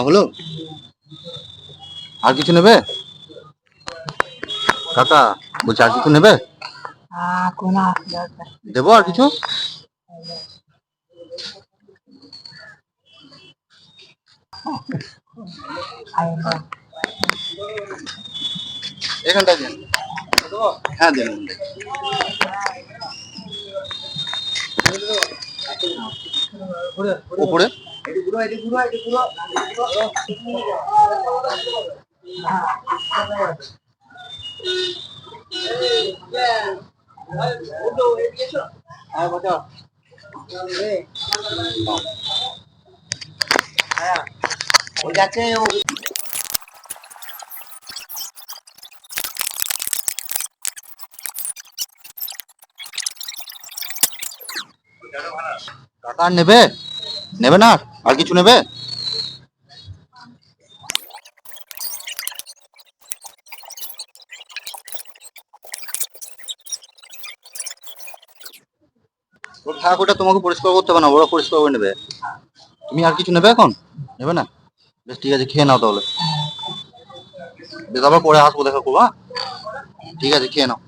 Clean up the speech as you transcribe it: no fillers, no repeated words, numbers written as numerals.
হলো, আর কিছু নেবে কাকা? বলছি আর কিছু নেবে? দেবো আর কিছু? এখানটায় দেন। হ্যাঁ দেন। উপরে কাকা আর নেবে? নেবে না? আর কিছু নেবে? ওর থাক, ওটা তোমাকে পরিষ্কার করতে হবে না, ওরা পরিষ্কার করে নেবে। তুমি আর কিছু নেবে এখন? নেবে না? বেশ ঠিক আছে, খেয়ে নাও তাহলে। বেশ, আবার পরে আসবো, দেখা করবো। হ্যাঁ ঠিক আছে, খেয়ে নাও।